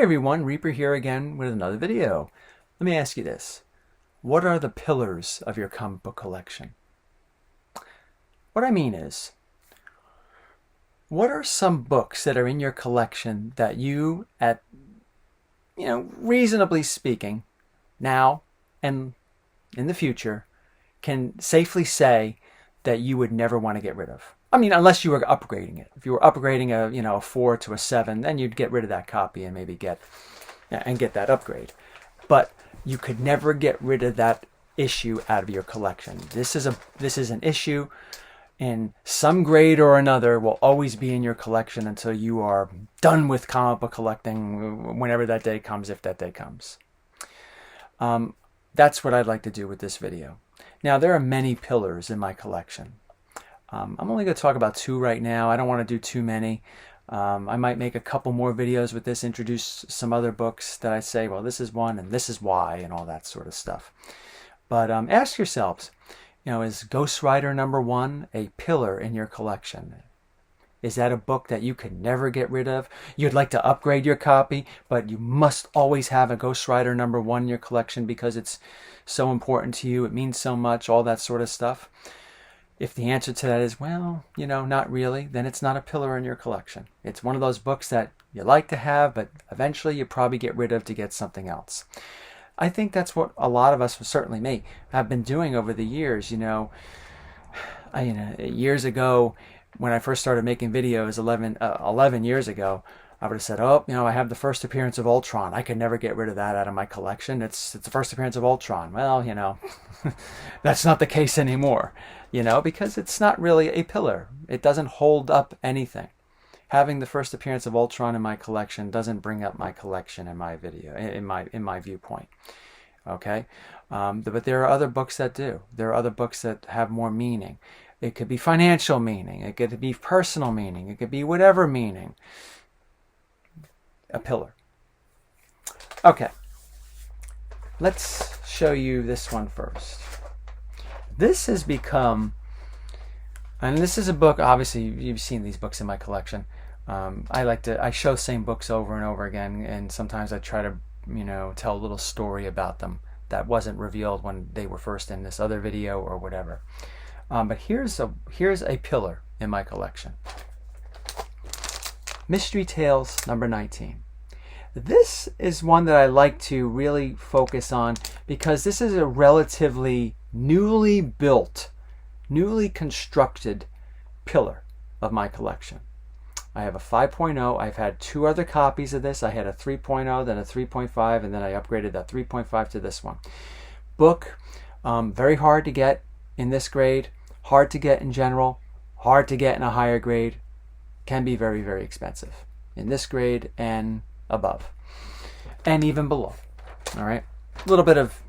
everyone, Reaper here again with another video. Let me ask you this. What are the pillars of your comic book collection? What I mean is, what are some books that are in your collection that you, reasonably speaking, now and in the future, can safely say that you would never want to get rid of? I mean, unless you were upgrading it. If you were upgrading a 4 to a 7, then you'd get rid of that copy and maybe get that upgrade. But you could never get rid of that issue out of your collection. This is an issue in some grade or another, will always be in your collection until you are done with comic book collecting, whenever that day comes, if that day comes. That's what I'd like to do with this video. Now, there are many pillars in my collection. I'm only going to talk about 2 right now. I don't want to do too many. I might make a couple more videos with this, introduce some other books that I say, well, this is one and this is why, and all that sort of stuff. But ask yourselves, is Ghost Rider #1 a pillar in your collection? Is that a book that you could never get rid of? You'd like to upgrade your copy, but you must always have a Ghost Rider #1 in your collection because it's so important to you, it means so much, all that sort of stuff. If the answer to that is, well, not really, then it's not a pillar in your collection. It's one of those books that you like to have, but eventually you probably get rid of to get something else. I think that's what a lot of us, certainly me, have been doing over the years. Years ago, when I first started making videos 11 years ago, I would have said, I have the first appearance of Ultron. I could never get rid of that out of my collection. It's the first appearance of Ultron. Well, that's not the case anymore, because it's not really a pillar. It doesn't hold up anything. Having the first appearance of Ultron in my collection doesn't bring up my collection in my video, in my viewpoint. Okay? But there are other books that do. There are other books that have more meaning. It could be financial meaning. It could be personal meaning. It could be whatever meaning. A pillar. Okay. Let's show you this one first. This has become, and this is a book, obviously you've seen these books in my collection. I show same books over and over again, and sometimes I try to, tell a little story about them that wasn't revealed when they were first in this other video or whatever. But here's a pillar in my collection. Mystery Tales #19. This is one that I like to really focus on because this is a relatively newly built, newly constructed pillar of my collection. I have a 5.0. I've had 2 other copies of this. I had a 3.0, then a 3.5, and then I upgraded that 3.5 to this one. Book, very hard to get in this grade, hard to get in general, hard to get in a higher grade, can be very, very expensive in this grade and above, and even below. All right, a little bit of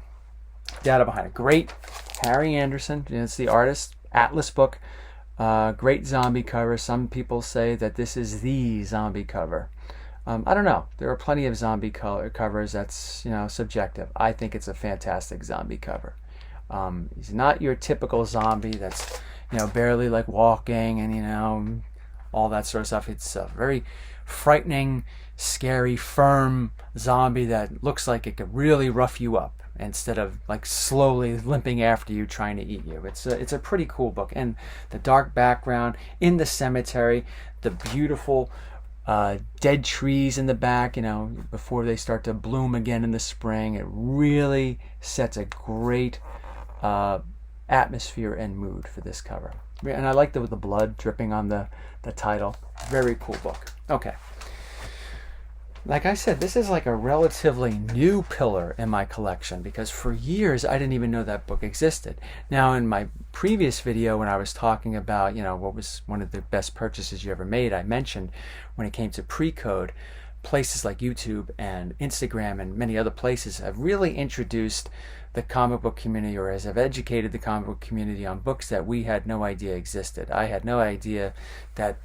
data behind it. Great Harry Anderson, it's the artist, Atlas book, great zombie cover. Some people say that this is the zombie cover. I don't know. There are plenty of zombie covers. That's subjective. I think it's a fantastic zombie cover. He's not your typical zombie that's barely like walking and all that sort of stuff. It's a very frightening, scary, firm zombie that looks like it could really rough you up instead of like slowly limping after you trying to eat you. It's a pretty cool book, and the dark background in the cemetery, the beautiful dead trees in the back, before they start to bloom again in the spring. It really sets a great atmosphere and mood for this cover. And I like the blood dripping on the title. Very cool book. Okay. Like I said, this is like a relatively new pillar in my collection because for years I didn't even know that book existed. Now, in my previous video when I was talking about, what was one of the best purchases you ever made, I mentioned when it came to Precode, places like YouTube and Instagram and many other places have really introduced the comic book community, or have educated the comic book community on books that we had no idea existed. I had no idea that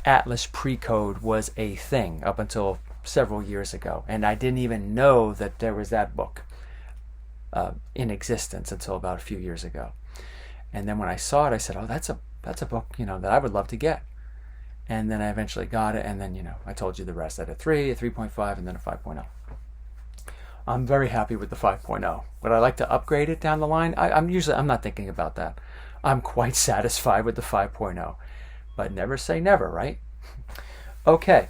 Atlas Precode was a thing up until several years ago, and I didn't even know that there was that book in existence until about a few years ago. And then when I saw it, I said, "Oh, that's a book that I would love to get." And then I eventually got it, and then, you know, I told you the rest. I had a 3, a 3.5, and then a 5.0. I'm very happy with the 5.0. Would I like to upgrade it down the line? I'm not thinking about that. I'm quite satisfied with the 5.0. But never say never, right? Okay.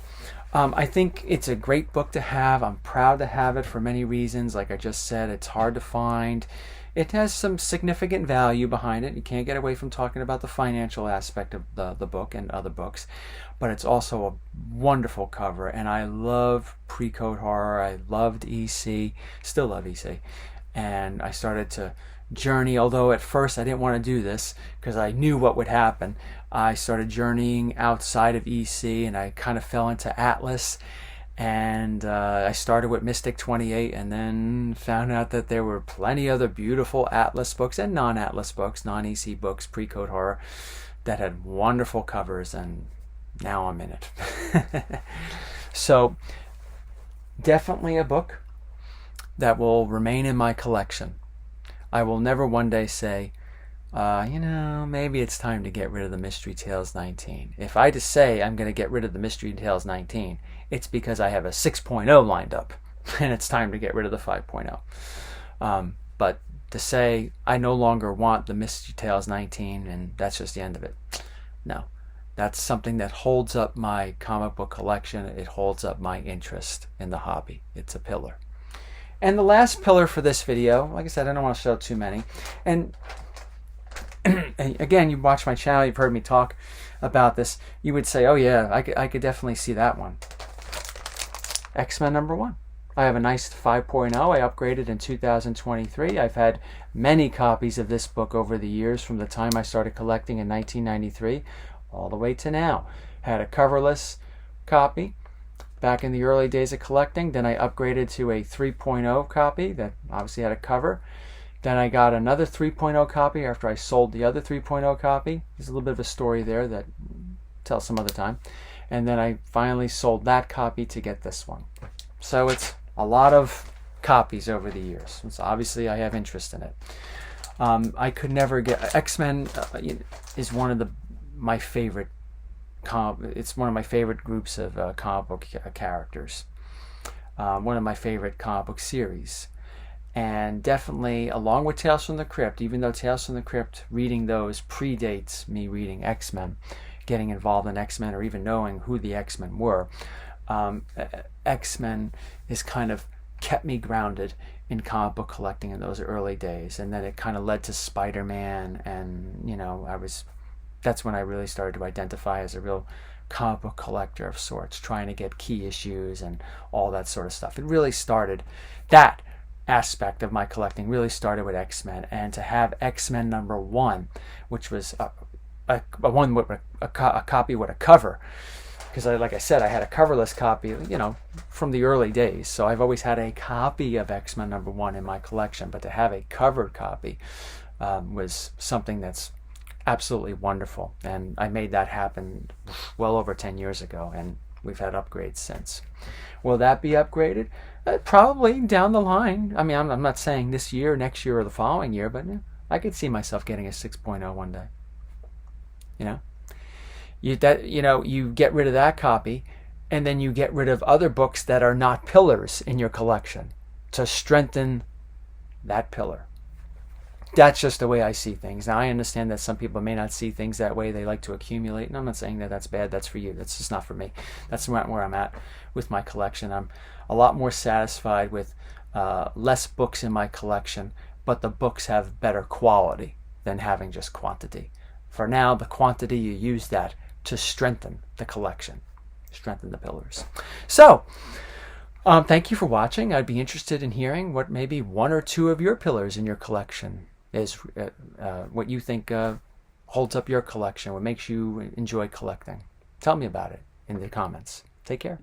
I think it's a great book to have. I'm proud to have it for many reasons. Like I just said, it's hard to find. It has some significant value behind it. You can't get away from talking about the financial aspect of the book and other books. But it's also a wonderful cover. And I love pre-code horror. I loved EC. Still love EC. And I started to journey, although at first I didn't want to do this because I knew what would happen. I started journeying outside of EC, and I kind of fell into Atlas, and I started with Mystic 28, and then found out that there were plenty other beautiful Atlas books and non-Atlas books, non-EC books, pre-code horror, that had wonderful covers, and now I'm in it. So definitely a book that will remain in my collection. I will never one day say, you know, maybe it's time to get rid of the Mystery Tales 19. If I just say I'm going to get rid of the Mystery Tales 19, it's because I have a 6.0 lined up, and it's time to get rid of the 5.0. But to say I no longer want the Mystery Tales 19, and that's just the end of it. No, that's something that holds up my comic book collection. It holds up my interest in the hobby. It's a pillar. And the last pillar for this video, like I said, I don't want to show too many. And again, you watch my channel, you've heard me talk about this. You would say, oh yeah, I could definitely see that one. X-Men #1. I have a nice 5.0. I upgraded in 2023. I've had many copies of this book over the years, from the time I started collecting in 1993 all the way to now. Had a coverless copy back in the early days of collecting. Then I upgraded to a 3.0 copy that obviously had a cover. Then I got another 3.0 copy after I sold the other 3.0 copy. There's a little bit of a story there that I'll tell some other time. And then I finally sold that copy to get this one. So it's a lot of copies over the years. So obviously I have interest in it. I could never get... X-Men is one of my favorite it's one of my favorite groups of comic book characters. One of my favorite comic book series. And definitely, along with Tales from the Crypt, even though Tales from the Crypt, reading those predates me reading X-Men, getting involved in X-Men, or even knowing who the X-Men were, X-Men has kind of kept me grounded in comic book collecting in those early days. And then it kind of led to Spider-Man, and, you know, that's when I really started to identify as a real comic book collector of sorts, trying to get key issues and all that sort of stuff. It really started, that aspect of my collecting really started with X-Men. And to have X-Men #1, which was a one with a copy with a cover, because like I said, I had a coverless copy, you know, from the early days. So I've always had a copy of X-Men #1 in my collection, but to have a covered copy was something that's absolutely wonderful. And I made that happen well over 10 years ago, and we've had upgrades since. Will that be upgraded? Probably down the line. I mean, I'm not saying this year, next year, or the following year, but I could see myself getting a 6.0 one day. You know? You get rid of that copy, and then you get rid of other books that are not pillars in your collection to strengthen that pillar. That's just the way I see things. Now, I understand that some people may not see things that way. They like to accumulate, and I'm not saying that that's bad. That's for you. That's just not for me. That's where I'm at with my collection. I'm a lot more satisfied with less books in my collection, but the books have better quality than having just quantity. For now, the quantity, you use that to strengthen the collection, strengthen the pillars. So, thank you for watching. I'd be interested in hearing what maybe one or two of your pillars in your collection is, what you think holds up your collection, what makes you enjoy collecting. Tell me about it in the comments. Take care.